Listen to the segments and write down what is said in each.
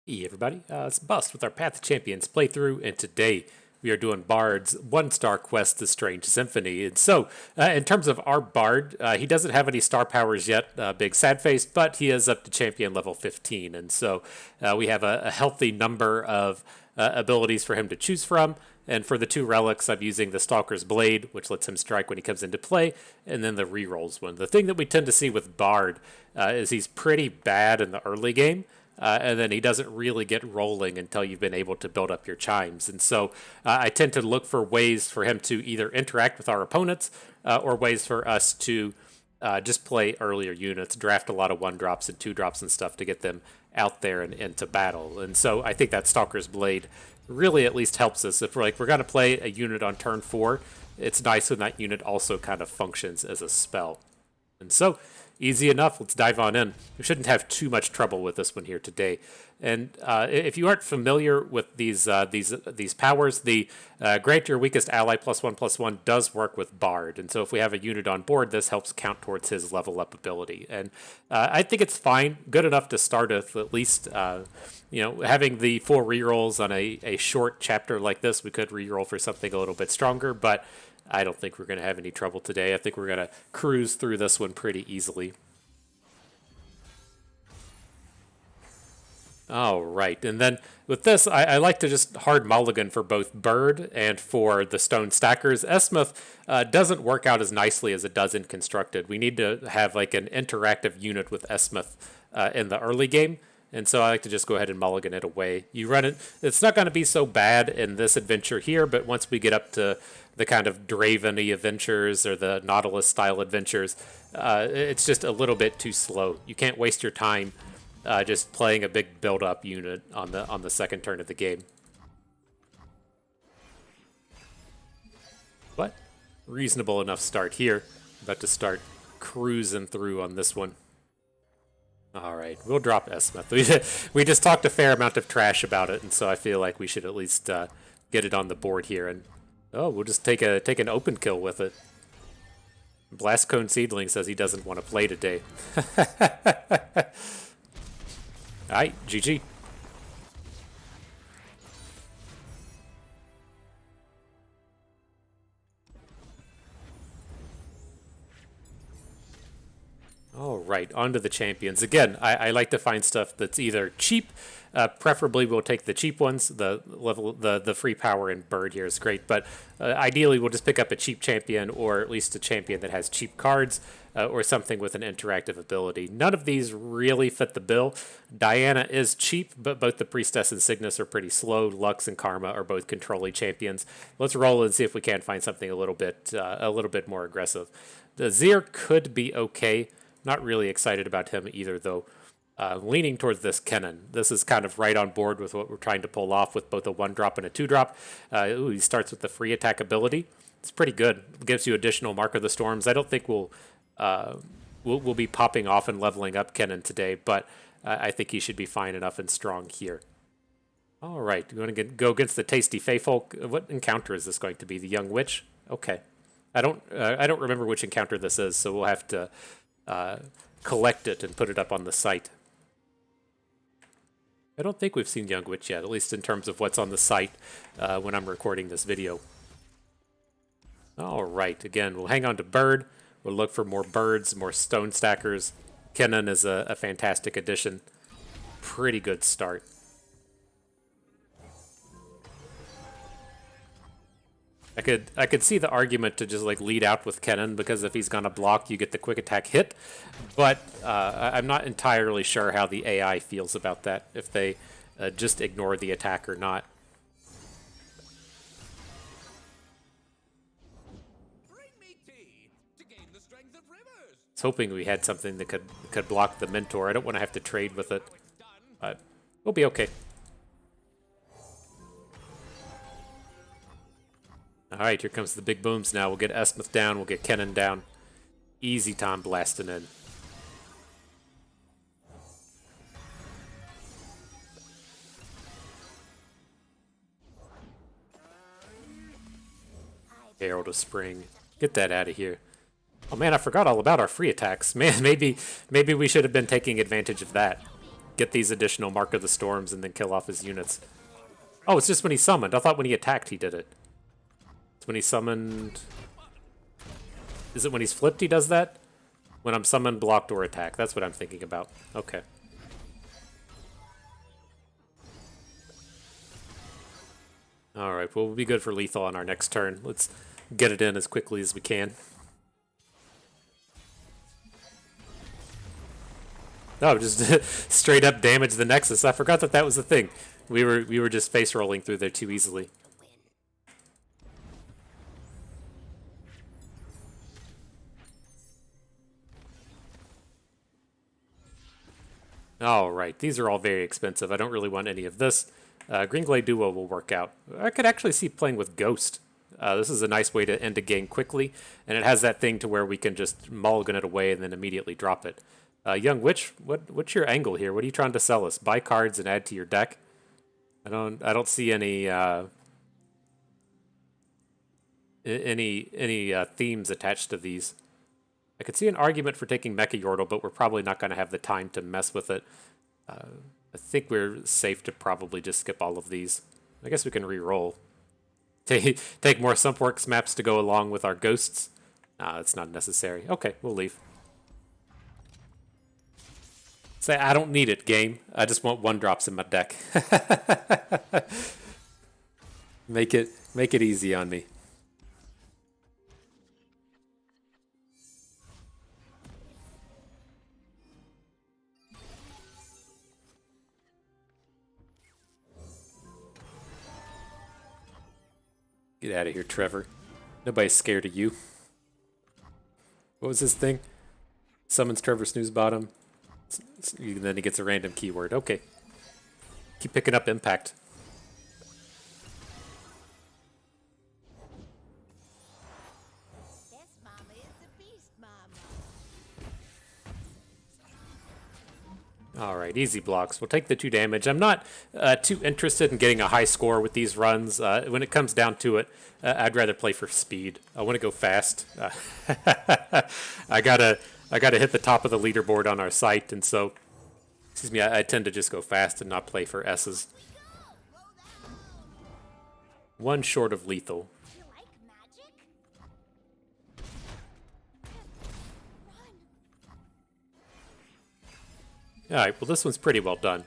Hey everybody, it's Bust with our Path to Champions playthrough, and today we are doing Bard's one-star quest, The Strange Symphony. And so, in terms of our Bard, he doesn't have any star powers yet, big sad face, but he is up to champion level 15. And so we have a healthy number of abilities for him to choose from. And for the two relics, I'm using the Stalker's Blade, which lets him strike when he comes into play, and then the rerolls one. The thing that we tend to see with Bard is he's pretty bad in the early game. And then he doesn't really get rolling until you've been able to build up your chimes. And so I tend to look for ways for him to either interact with our opponents or ways for us to just play earlier units, draft a lot of 1-drops and 2-drops and stuff to get them out there and into battle. And so I think that Stalker's Blade really at least helps us. If we're going to play a unit on turn 4, it's nice when that unit also kind of functions as a spell. And so, easy enough. Let's dive on in. We shouldn't have too much trouble with this one here today. And if you aren't familiar with these powers, the grant your weakest ally +1/+1 does work with Bard. And so if we have a unit on board, this helps count towards his level up ability. And I think it's fine, good enough to start with at least. Having the 4 rerolls on a short chapter like this, we could reroll for something a little bit stronger, but I don't think we're going to have any trouble today. I think we're going to cruise through this one pretty easily. All right, and then with this, I like to just hard mulligan for both Bird and for the Stone Stackers. Esmuth doesn't work out as nicely as it does in Constructed. We need to have like an interactive unit with Esmuth in the early game. And so I like to just go ahead and mulligan it away. You run it. It's not going to be so bad in this adventure here, but once we get up to the kind of Draven-y adventures or the Nautilus-style adventures, it's just a little bit too slow. You can't waste your time just playing a big build-up unit on the second turn of the game. But reasonable enough start here. About to start cruising through on this one. All right, we'll drop Esmuth. We just talked a fair amount of trash about it, and so I feel like we should at least get it on the board here. And we'll just take an open kill with it. Blastcone Seedling says he doesn't want to play today. All right, GG. All right, on to the champions. Again, I like to find stuff that's either cheap. Preferably, we'll take the cheap ones. The free power in Bird here is great, but ideally, we'll just pick up a cheap champion or at least a champion that has cheap cards or something with an interactive ability. None of these really fit the bill. Diana is cheap, but both the Priestess and Cygnus are pretty slow. Lux and Karma are both controlling champions. Let's roll and see if we can't find something a little bit more aggressive. The Zir could be okay. Not really excited about him either, though. Leaning towards this Kennen. This is kind of right on board with what we're trying to pull off with both a 1-drop and a 2-drop. He starts with the free attack ability. It's pretty good. It gives you additional Mark of the Storms. I don't think we'll be popping off and leveling up Kennen today, but I think he should be fine enough and strong here. All right, you want to go against the Tasty Feyfolk. What encounter is this going to be? The Young Witch? Okay. I don't remember which encounter this is, so we'll have to collect it and put it up on the site. I don't think we've seen Young Witch yet, at least in terms of what's on the site when I'm recording this video. All right, again, we'll hang on to Bird. We'll look for more Birds, more Stone Stackers. Kennen is a fantastic addition. Pretty good start. I could see the argument to just like lead out with Kennen because if he's gonna block, you get the quick attack hit. But I'm not entirely sure how the AI feels about that. If they just ignore the attack or not. I was hoping we had something that could block the Mentor. I don't want to have to trade with it, but we'll be okay. All right, here comes the big booms now. We'll get Esmuth down. We'll get Kennen down. Easy time blasting in. Herald of Spring. Get that out of here. Oh man, I forgot all about our free attacks. Man, maybe we should have been taking advantage of that. get these additional Mark of the Storms and then kill off his units. Oh, it's just when he summoned. I thought when he attacked he did it. It's when he summoned... Is it when he's flipped he does that? When I'm summoned, blocked, or attack. That's what I'm thinking about. Okay. Alright, well, we'll be good for lethal on our next turn. Let's get it in as quickly as we can. Oh, just straight up damage the Nexus. I forgot that that was the thing. We were just face rolling through there too easily. Alright, these are all very expensive. I don't really want any of this. Greenglade Duo will work out. I could actually see playing with Ghost. This is a nice way to end a game quickly, and it has that thing to where we can just mulligan it away and then immediately drop it. Young Witch, what's your angle here? What are you trying to sell us? Buy cards and add to your deck? I don't see any themes attached to these. I could see an argument for taking Mecha Yordle, but we're probably not going to have the time to mess with it. I think we're safe to probably just skip all of these. I guess we can re-roll. Take more Sumpworks maps to go along with our ghosts. It's not necessary. Okay, we'll leave. Say, I don't need it, game. I just want 1-drops in my deck. Make it easy on me. Get out of here, Trevor. Nobody's scared of you. What was this thing? Summons Trevor Snoozebottom. Then he gets a random keyword. Okay. Keep picking up impact. This mama is a beast mama. Alright, easy blocks. We'll take the 2 damage. I'm not too interested in getting a high score with these runs. When it comes down to it, I'd rather play for speed. I want to go fast. I gotta hit the top of the leaderboard on our site, and so, excuse me, I tend to just go fast and not play for S's. 1 short of lethal. You like magic? Run. Alright, well this one's pretty well done.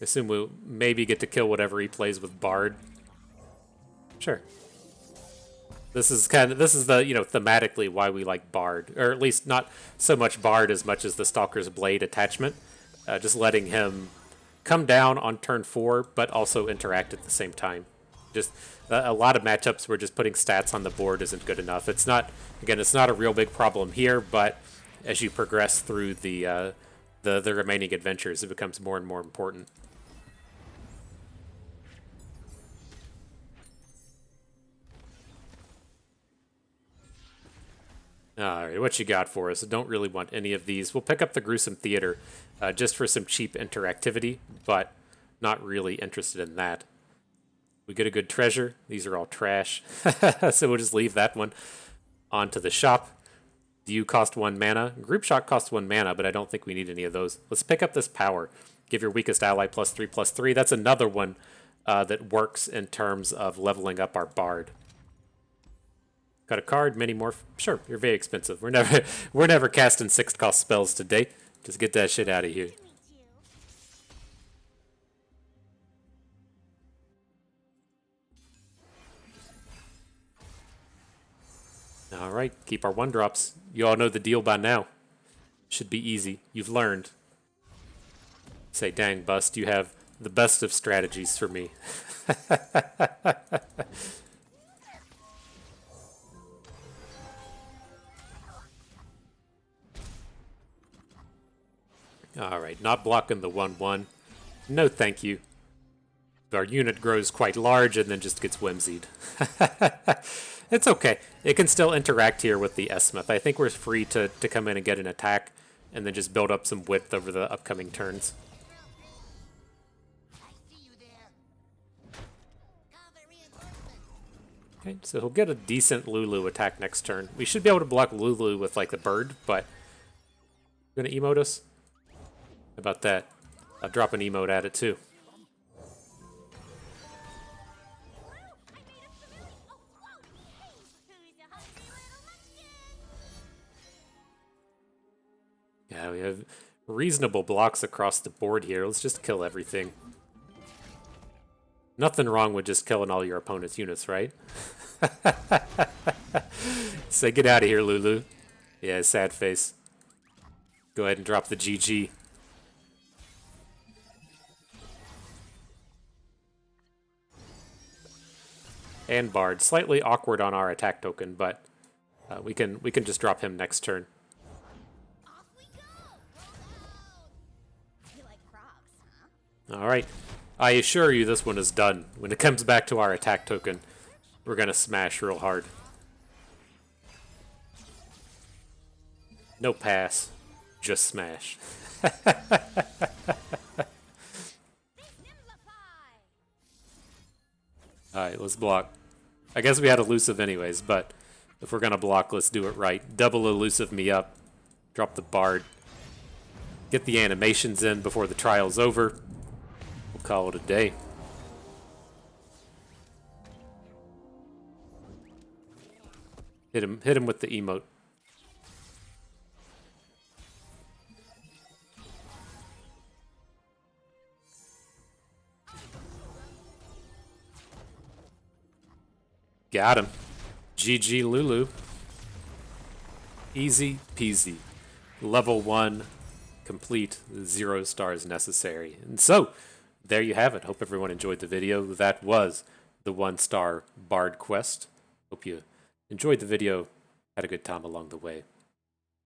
I assume we'll maybe get to kill whatever he plays with Bard. Sure. This is the, you know, thematically why we like Bard. Or at least not so much Bard as much as the Stalker's Blade attachment. Just letting him come down on turn 4, but also interact at the same time. Just a lot of matchups where just putting stats on the board isn't good enough. It's not, again, it's not a real big problem here, but as you progress through the remaining adventures, it becomes more and more important. Alright, what you got for us? I don't really want any of these. We'll pick up the Gruesome Theater just for some cheap interactivity, but not really interested in that. We get a good treasure. These are all trash. So we'll just leave that one onto the shop. Do you cost 1 mana? Group Shot costs 1 mana, but I don't think we need any of those. Let's pick up this Power. Give your weakest ally +3/+3. That's another one that works in terms of leveling up our Bard. Got a card, mini morph. Sure, you're very expensive. We're never casting 6-cost spells today. Just get that shit out of here. Alright, keep our 1-drops. You all know the deal by now. Should be easy. You've learned. Say, dang, Bust, you have the best of strategies for me. Alright, not blocking the 1/1. No thank you. Our unit grows quite large and then just gets whimsied. It's okay. It can still interact here with the Esmith. I think we're free to come in and get an attack and then just build up some width over the upcoming turns. I see you there. Call for reinforcements. Okay, so he'll get a decent Lulu attack next turn. We should be able to block Lulu with like the bird, but... You gonna emote us? How about that? I'll drop an emote at it too. Yeah, we have reasonable blocks across the board here. Let's just kill everything. Nothing wrong with just killing all your opponent's units, right? Say, get out of here, Lulu. Yeah, sad face. Go ahead and drop the GG. And Bard. Slightly awkward on our attack token, but we can just drop him next turn. Off we go. You like frogs, huh? All right. I assure you this one is done. When it comes back to our attack token, we're going to smash real hard. No pass. Just smash. Alright, let's block. I guess we had elusive anyways, but if we're going to block, let's do it right. Double elusive me up. Drop the Bard. Get the animations in before the trial's over. We'll call it a day. Hit him with the emote. Got him. GG Lulu. Easy peasy. Level 1 complete. 0 stars necessary. And so, there you have it. Hope everyone enjoyed the video. That was the 1-star Bard quest. Hope you enjoyed the video. Had a good time along the way.